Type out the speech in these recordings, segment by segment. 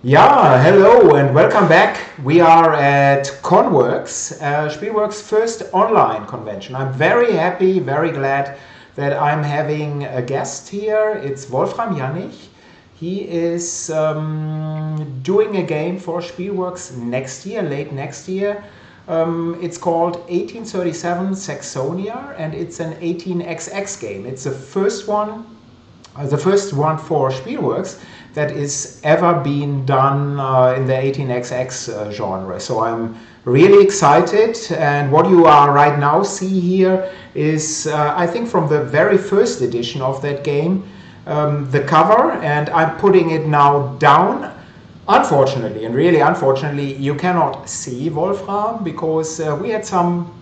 Yeah, hello and welcome back. We are at ConWorxx, Spielworks' first online convention. I'm very happy, very glad that I'm having a guest here. It's Wolfram Janich. He is doing a game for Spielworks next year, late next year. It's called 1837 Saxonia and it's an 18xx game. It's the first one for Spielworks that is ever been done in the 18xx genre. So I'm really excited. And what you are right now see here is, I think, from the very first edition of that game, the cover, and I'm putting it now down. Unfortunately, and really unfortunately, you cannot see Wolfram because we had some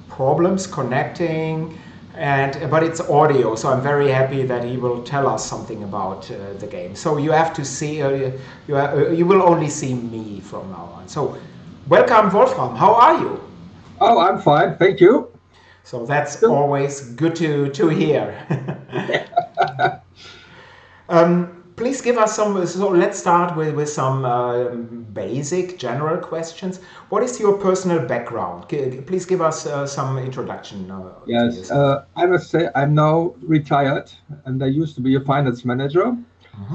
problems connecting, and but it's audio, so I'm very happy that he will tell us something about the game. So you have to see, you will only see me from now on. So welcome, Wolfram. How are you? Oh, I'm fine, thank you. So that's So, always good to hear. Please give us some. So let's start with some basic general questions. What is your personal background? Please give us some introduction to yes, yourself. I must say I'm now retired, and I used to be a finance manager.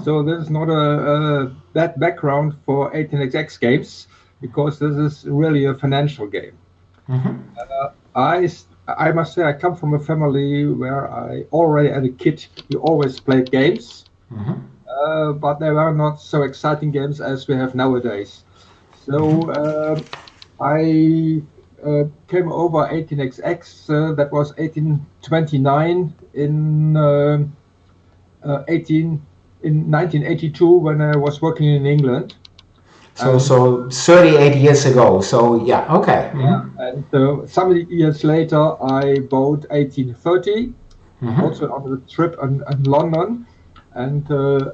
So this is not a bad background for 18xx games because this is really a financial game. I must say I come from a family where I already as a kid we always played games, but they were not so exciting games as we have nowadays. So I came over 18xx. That was 1829 in 1982 when I was working in England, and So 38 years ago. So yeah, okay. yeah, and some years later I bought 1830, also on a trip in London, and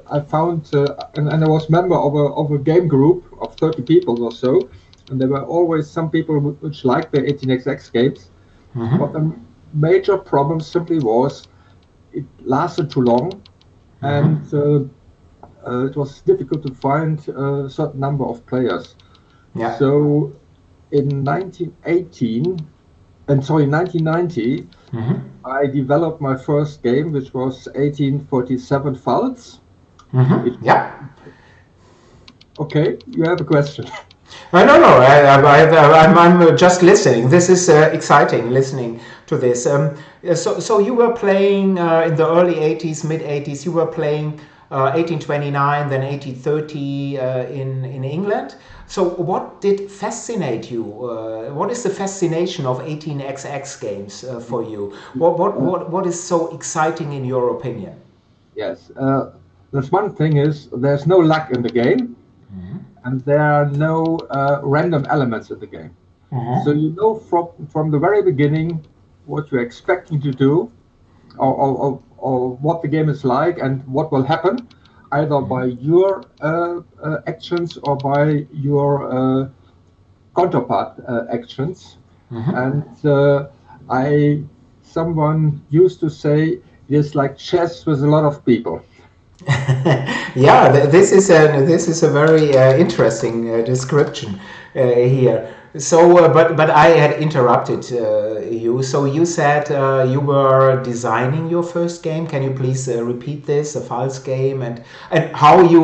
I found and I was member of a game group of 30 people or so, and there were always some people which liked the 18xx games. But the major problem simply was it lasted too long, and it was difficult to find a certain number of players. Yeah. So in 1918, and sorry, 1990, I developed my first game, which was 1847 Falls. It, Yeah. okay, you have a question. No, no. I'm just listening. This is exciting. Listening to this. So you were playing in the early '80s, mid '80s. You were playing 1829, then 1830 in England. So what did fascinate you? What is the fascination of 18xx games for you? What is so exciting in your opinion? Yes, there's one thing is there's no luck in the game, and there are no random elements in the game. So you know from the very beginning what you're expecting to do, or what the game is like, and what will happen, either by your actions or by your counterpart actions. And I, someone used to say, it is like chess with a lot of people. Yeah, this is a very interesting description here. So, but I had interrupted you. So you said you were designing your first game. Can you please repeat this, a false game, and how you?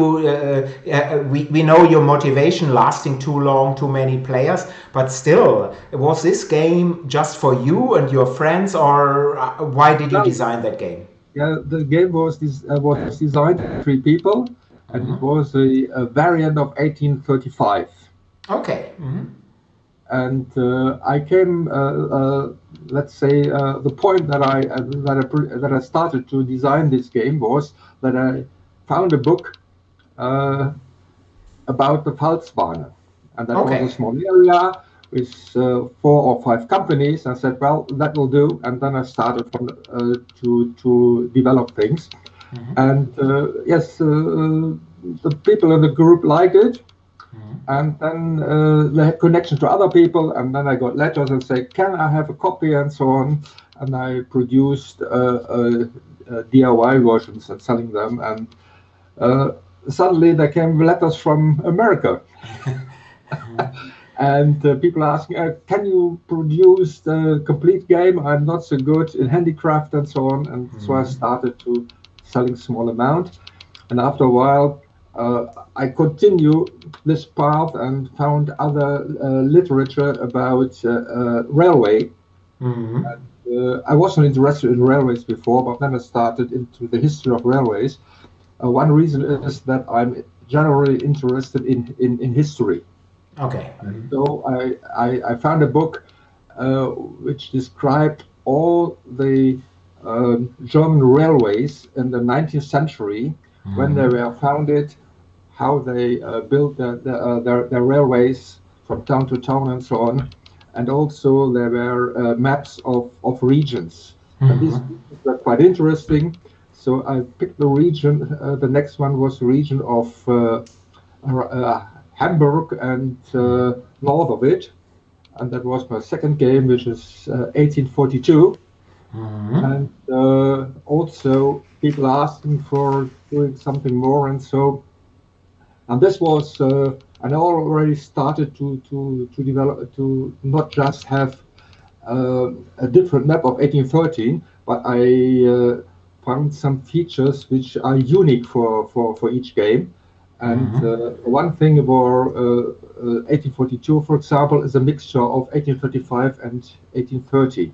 We know your motivation lasting too long, too many players, but still, was this game just for you and your friends, or why did you Now, design that game? yeah, the game was designed for three people, and it was a variant of 1835. Okay. And I came, let's say, the point that I started to design this game was that I found a book uh, about the Pfalzbahn, and that was a Okay. small area with four or five companies. I said, well, that will do, and then I started to develop things. And yes, the people in the group liked it, and then they had connection to other people, and then I got letters and say, can I have a copy, and so on. And I produced DIY versions and selling them, and suddenly there came letters from America. And people asking, can you produce the complete game? I'm not so good in handicraft and so on. And so I started to selling small amount. And after a while, I continue this path and found other literature about railway. I wasn't interested in railways before, but then I started into the history of railways. One reason is that I'm generally interested in history. Okay. So I found a book which described all the German railways in the 19th century, when they were founded, how they built their railways from town to town and so on. And also there were maps of regions. And these were quite interesting. So I picked the region. The next one was the region of Hamburg and north of it. And that was my second game, which is 1842. And also people asking for doing something more, and so, and this was, and I already started to develop, to not just have a different map of 1813, but I found some features which are unique for each game. And one thing about 1842, for example, is a mixture of 1835 and 1830.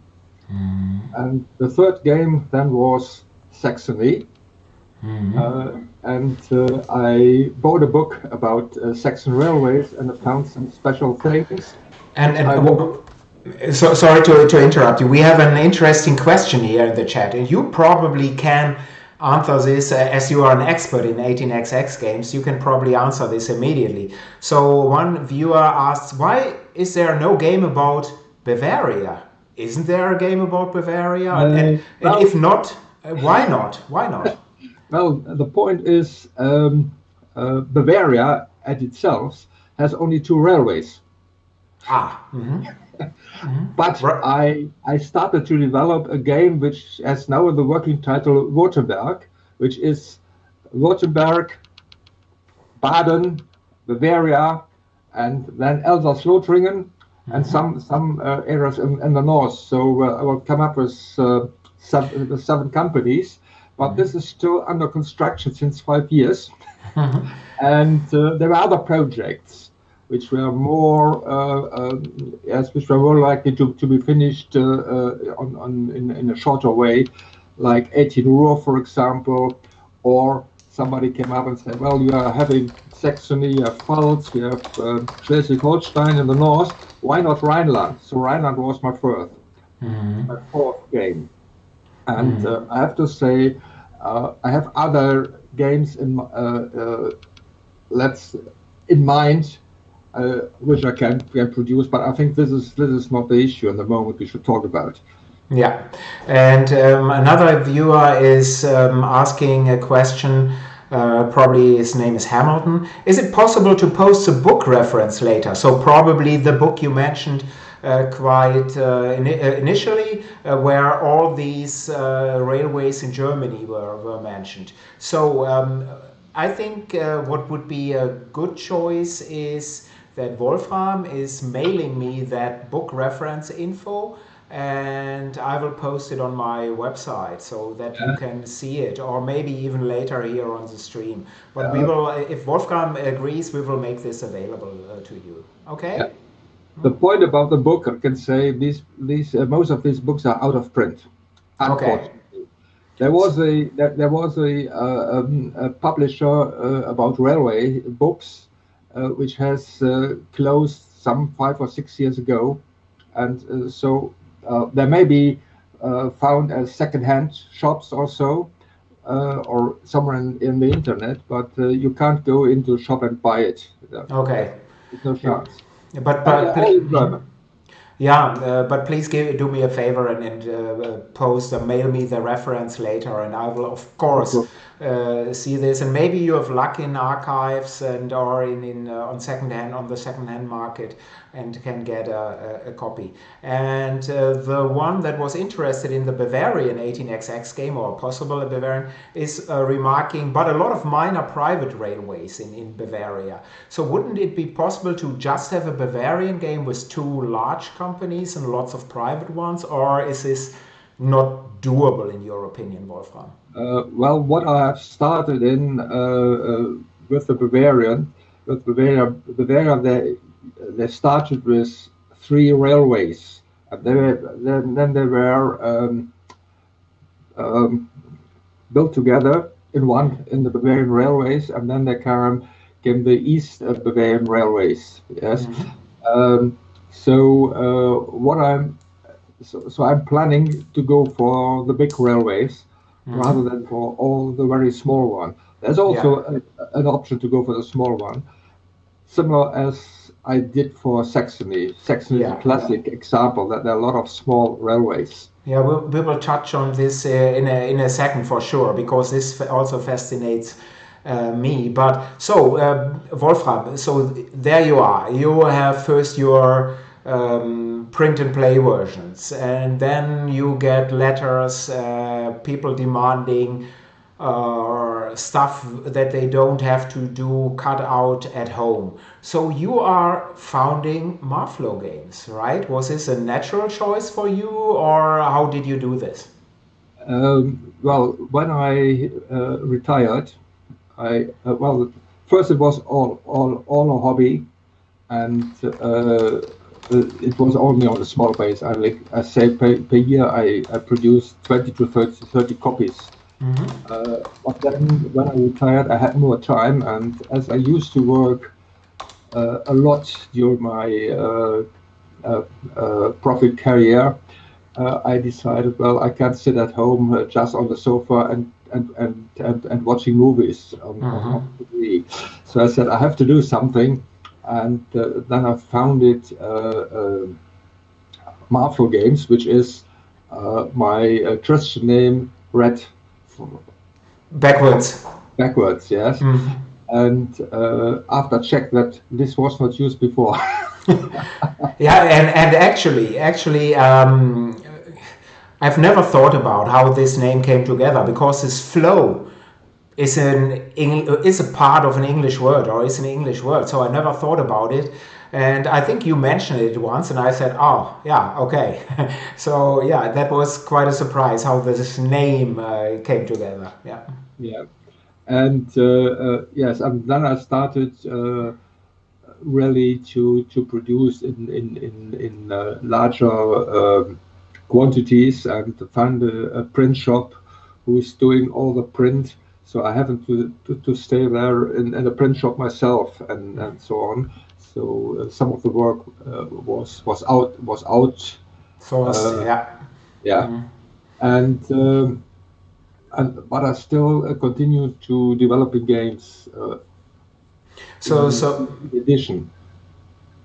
And the third game then was Saxony. And I bought a book about Saxon railways, and I found some special things. So sorry to interrupt you. We have an interesting question here in the chat, and you probably can answer this as you are an expert in 18xx games. You can probably answer this immediately. So one viewer asks, why is there no game about Bavaria? Isn't there a game about Bavaria? And if not, why not? Why not? Well, the point is Bavaria at itself has only 2 railways. But I started to develop a game which has now the working title Württemberg, which is Württemberg, Baden, Bavaria, and then Elsass-Lothringen, and some areas in the north. So I will come up with 7 companies, but this is still under construction since 5 years. And there are other projects which were more, which were more likely to be finished in a shorter way, like 18 Ruhr, for example, or somebody came up and said, well, you are having Saxony, you have Pfalz, you have Schleswig-Holstein in the north, why not Rhineland? So Rhineland was my fourth game. And I have to say, I have other games in mind, which I can produce, but I think this is not the issue in the moment we should talk about. Yeah, and another viewer is asking a question. Probably his name is Hamilton. Is it possible to post a book reference later? So probably the book you mentioned quite initially, where all these railways in Germany were mentioned. So I think what would be a good choice is that Wolfram is mailing me that book reference info, and I will post it on my website so that you can see it, or maybe even later here on the stream. But we will, if Wolfram agrees, we will make this available to you. Okay? Yeah. The point about the book, I can say these most of these books are out of print. Okay. There was a publisher about railway books, which has closed some 5 or 6 years ago, and so they may be found as second-hand shops or so, or somewhere in the internet, but you can't go into a shop and buy it. Okay. There's no chance. But please do me a favor and post or mail me the reference later, and I will of course see this, and maybe you have luck in archives and or on the second-hand market, and can get a copy. And the one that was interested in the Bavarian 18XX game, or possible a Bavarian, is remarking, but a lot of mine are private railways in Bavaria. So wouldn't it be possible to just have a Bavarian game with two large companies and lots of private ones, or is this not doable in your opinion, Wolfram? Well, what I have started in with the Bavarian, they started with 3 railways, and then they were built together in the Bavarian railways, and then they came the East Bavarian railways. Yes. Mm-hmm. So I'm planning to go for the big railways, mm-hmm, rather than for all the very small one. There's also an option to go for the small one, similar as I did for Saxony. Saxony is a classic example that there are a lot of small railways. Yeah, we will touch on this in a second for sure, because this also fascinates me. But so, Wolfram, so there you are. You have first your print and play versions, and then you get letters, people demanding stuff that they don't have to do cut out at home. So you are founding Marflow Games, right? Was this a natural choice for you, or how did you do this? Well, when I retired, first it was all a hobby, and it was only on a small base. I say per year I produced 20 to 30 copies. Mm-hmm. But then when I retired, I had more time, and as I used to work a lot during my profit career, I decided, well, I can't sit at home just on the sofa and watching movies on TV. So I said I have to do something, and then I founded Marflow Games, which is my Christian name read backwards, yes. Mm-hmm. And after I checked that this was not used before. Yeah, and actually, I've never thought about how this name came together, because this flow is a part of an English word, or is an English word. So I never thought about it, and I think you mentioned it once, and I said, "Oh, yeah, okay." So yeah, that was quite a surprise how this name came together. Yeah. Yeah, and yes, and then I started really to produce in larger quantities, and to find a print shop who is doing all the print. So I happened to stay there in a print shop myself, and so on. So some of the work was out. Sourced, yeah, mm-hmm. But I still continue to developing games. So edition.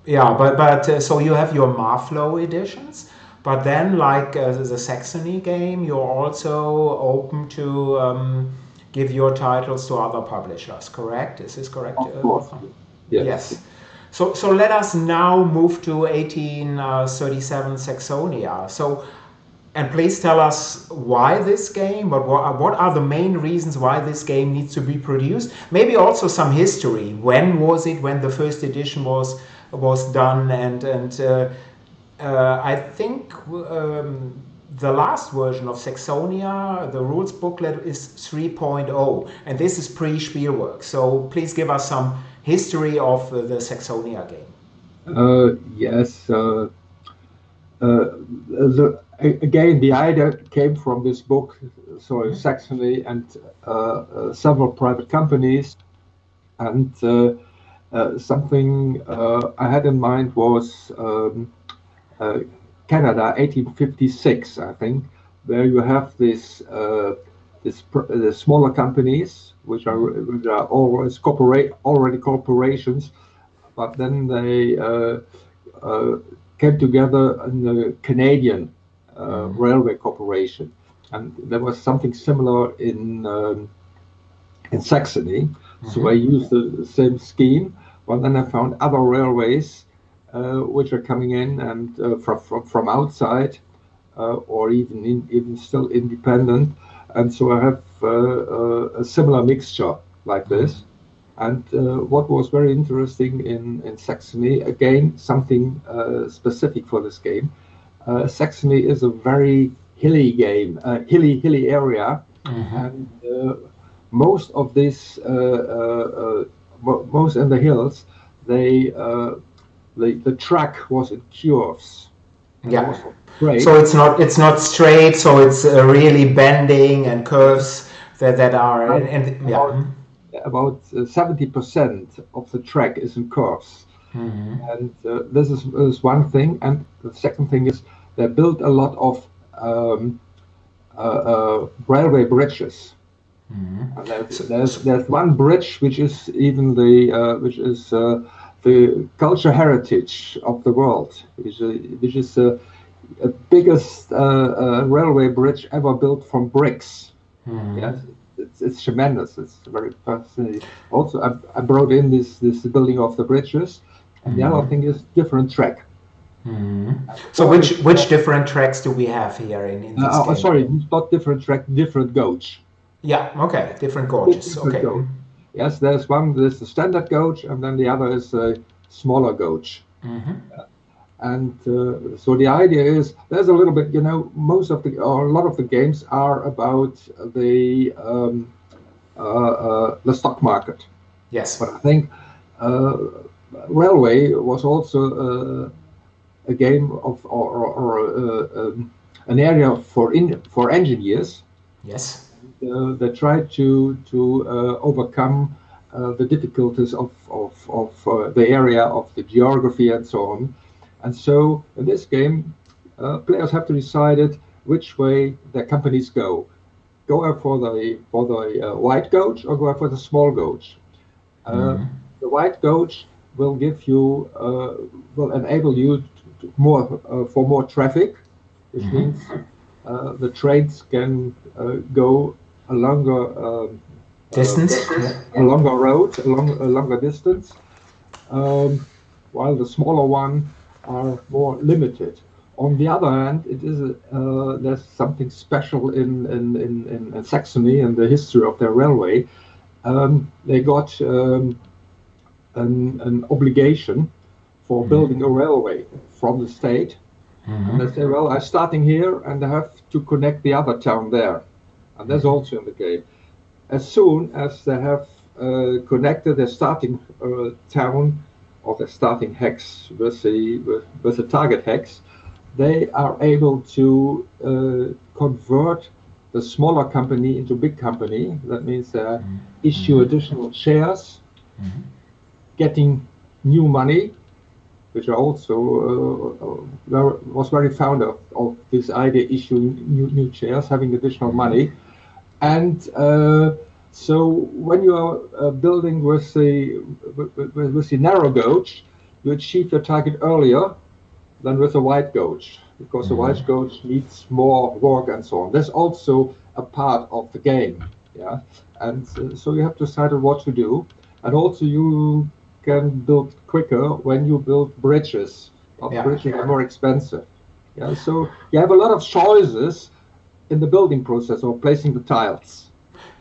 Yeah, but so you have your Marflow editions, but then like the Saxony game, you're also open to give your titles to other publishers, correct? Is this correct? Of course. Yes. So let us now move to 1837 Saxonia. So, and please tell us why this game, but what are the main reasons why this game needs to be produced? Maybe also some history. When was it, when the first edition was done? And I think the last version of Saxonia, the rules booklet, is 3.0, and this is pre-Spielworxx. So please give us some history of the Saxonia game. Yes. Again, the idea came from this book, so Saxony and several private companies, and something I had in mind was Canada, 1856, I think, where you have the smaller companies, which are always already corporations, but then they came together in the Canadian Railway Corporation, and there was something similar in in Saxony. So I used the same scheme, but then I found other railways which are coming in and from outside or even still independent. And so I have a similar mixture like this. And what was very interesting in Saxony, again, something specific for this game. Saxony is a very hilly game, hilly area, and most of this, most in the hills, the track was in curves. Yeah. So it's not straight. So it's really bending and curves that are about 70% of the track is in curves. And this is one thing. And the second thing is they built a lot of railway bridges. And there's one bridge which is even the culture heritage of the world, which is the biggest railway bridge ever built from bricks. Yes, it's tremendous. It's very fascinating. Also, I brought in this building of the bridges, and the other thing is different track. So which different tracks do we have here in this game? Sorry, not different track, different gauge. Yeah, okay, different gauges. Okay. Gauge. Yes, there's there's the standard gauge, and then the other is a smaller gauge. And so the idea is there's a little bit, a lot of the games are about the stock market. Yes. But I think Railway was also a game of an area for engineers. Yes. They tried to overcome the difficulties of the area, of the geography, and so on. And so in this game, players have to decide which way their companies go. Go for the wide gauge or go for the small gauge. The wide gauge will give you will enable you to for more traffic, which means the trains can go a longer distance, a longer road, a longer distance, while the smaller one are more limited. On the other hand, it is there's something special in Saxony and the history of their railway. They got an obligation for building a railway from the state, and they say, well, I'm starting here and I have to connect the other town there, and that's also in the game. As soon as they have connected their starting town or the starting hex with the target hex, they are able to convert the smaller company into big company. That means they issue additional shares, getting new money, which are also was very fond of this idea, issuing new shares, having additional money. And so when you are building with the narrow gauge, you achieve your target earlier than with the wide gauge, because the wide gauge needs more work and so on. That's also a part of the game, yeah. And so you have to decide on what to do, and also you can build quicker when you build bridges. Bridges are more expensive, yeah. So you have a lot of choices in the building process or placing the tiles.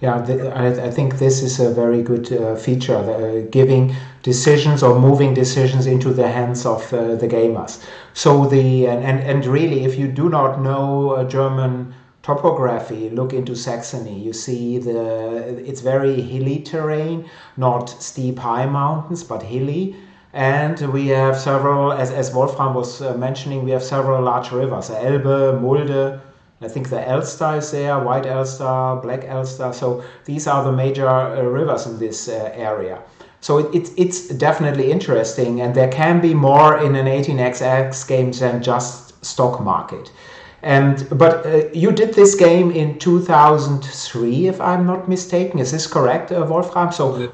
Yeah, I think this is a very good feature, giving decisions or moving decisions into the hands of the gamers. So and really, if you do not know German topography, look into Saxony. You see it's very hilly terrain, not steep high mountains, but hilly. And we have several, as Wolfram was mentioning, we have several large rivers: Elbe, Mulde. I think the Elster is there, White Elster, Black Elster. So these are the major rivers in this area. So it's definitely interesting, and there can be more in an 18xx game than just stock market. But you did this game in 2003, if I'm not mistaken. Is this correct, Wolfram? So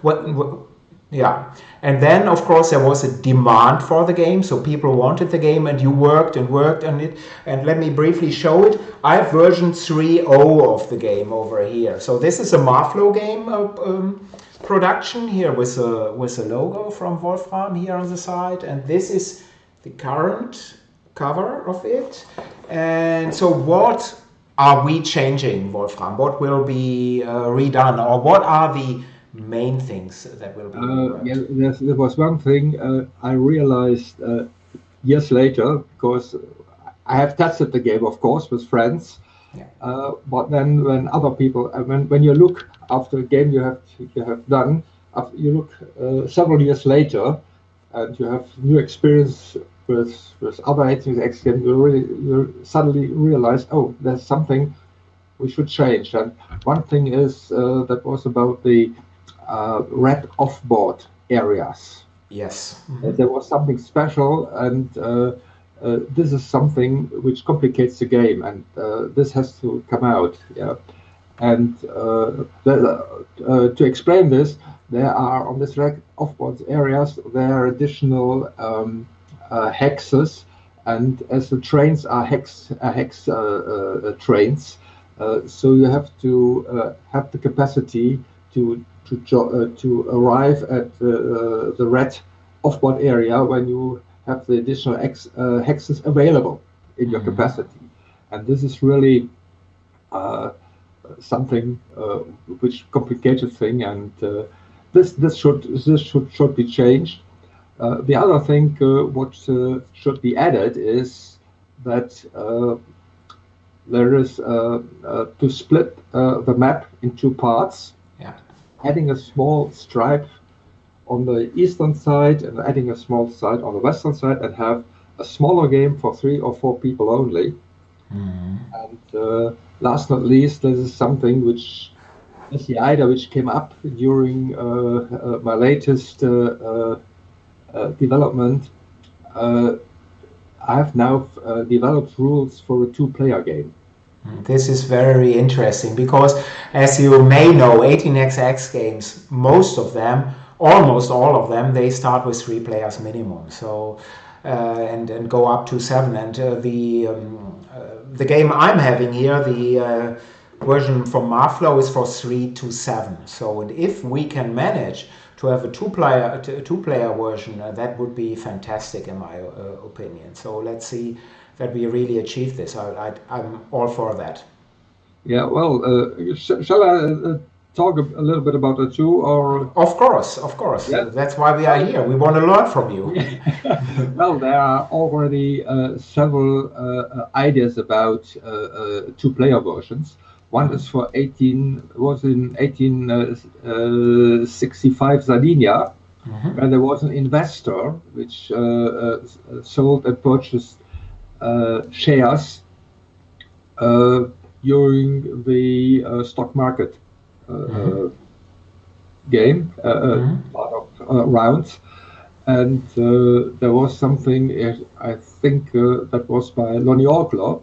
Yeah, and then of course there was a demand for the game, so people wanted the game, and you worked and worked on it. And let me briefly show it. I have version 3.0 of the game over here. So this is a Marflow game production here with a logo from Wolfram here on the side, and this is the current cover of it. And so what are we changing, Wolfram? What will be redone, or what are the main things that will be Yeah, reworked? there was one thing I realized years later, because I have tested the game, of course, with friends. Yeah. But then when other people, when you look after a game you have done, after you look several years later, and you have new experience with other 18xx games, you suddenly realize, oh, there's something we should change. And one thing is that was about the red offboard areas. Yes. There was something special, and this is something which complicates the game, and this has to come out. Yeah, and to explain this, there are on this red offboard areas there are additional hexes, and as the trains are hex trains, so you have to have the capacity to arrive at the red offboard area when you have the additional hexes available in your capacity, and this is really something which complicated thing, and this should be changed. The other thing what should be added is that there is to split the map in two parts. Yeah. Adding a small stripe on the eastern side and adding a small side on the western side, and have a smaller game for 3 or 4 people only. And last not least, this is something which is the idea which came up during my latest development. I have now developed rules for a 2-player game. This is very interesting because, as you may know, 18xx games, most of them, almost all of them, they start with 3 players minimum. So and go up to 7. And the game I'm having here, the version from Marflow, is for 3 to 7. So, and if we can manage to have a two-player version, that would be fantastic in my opinion. So let's see that we really achieve this. I'm all for that. Yeah, well, shall I talk a little bit about the 2, or? Of course. Yeah. That's why we are here. We want to learn from you. Well, there are already several ideas about 2-player versions. One is for 1865 Sardinia, where there was an investor which sold and purchased shares during the stock market game, part of rounds. And there was something, I think that was by Lonnie Orkler.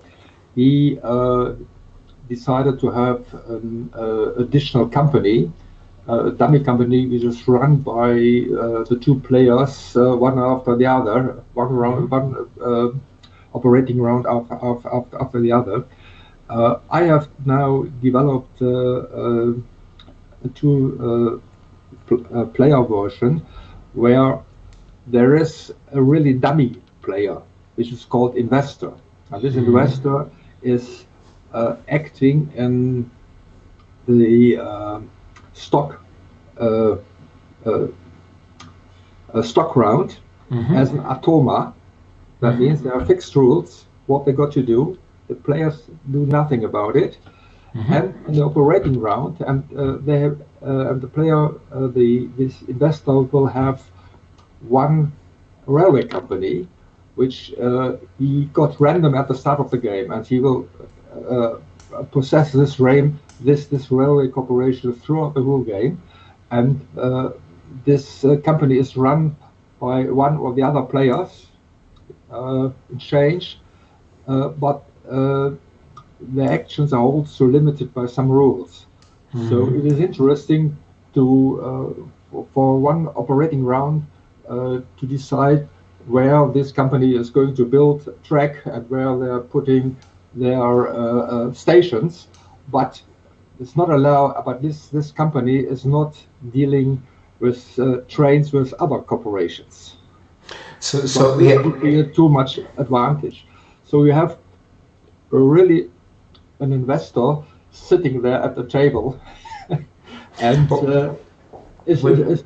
He decided to have an additional company, a dummy company, which is run by the 2 players, one after the other, one operating round after the other. I have now developed a 2-player version where there is a really dummy player, which is called investor. And this investor is acting in the stock round as an automa. That means there are fixed rules, what they got to do. The players do nothing about it. And in the operating round, and the player, this investor will have one railway company, which he got random at the start of the game, and he will possess this railway corporation throughout the whole game. And this company is run by one or the other players in change, but the actions are also limited by some rules. So it is interesting to for one operating round to decide where this company is going to build a track and where they're putting their stations, but it's not allowed. But this company is not dealing with trains with other corporations. So This yeah. would be too much advantage. So you have really an investor sitting there at the table and is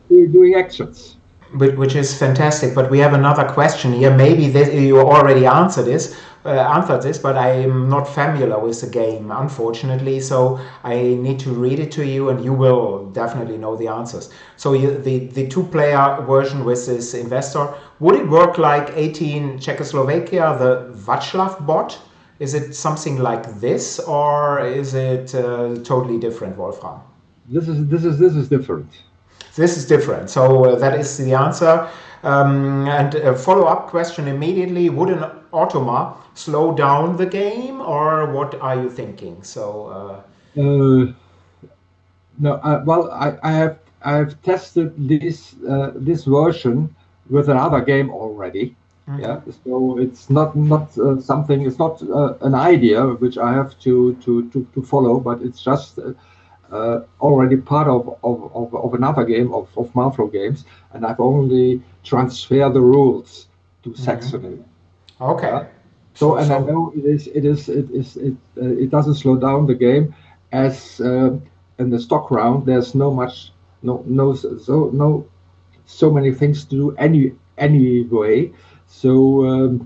doing actions. Which is fantastic, but we have another question here. Maybe this, you already answered this, but I am not familiar with the game, unfortunately. So I need to read it to you, and you will definitely know the answers. So the two-player version with this investor, would it work like 18 Czechoslovakia, the Václav bot? Is it something like this, or is it totally different, Wolfram? This is different. This is different. So that is the answer. And a follow-up question immediately: would an automa slow down the game, or what are you thinking? So No, well, I have tested this version with another game already. okay. Yeah, so it's not something. It's not an idea which I have to follow, but it's just already part of another game of Marflow games, and I've only transferred the rules to Saxonia. Okay. Yeah? So I know it doesn't slow down the game as in the stock round. There's so many things to do anyway. So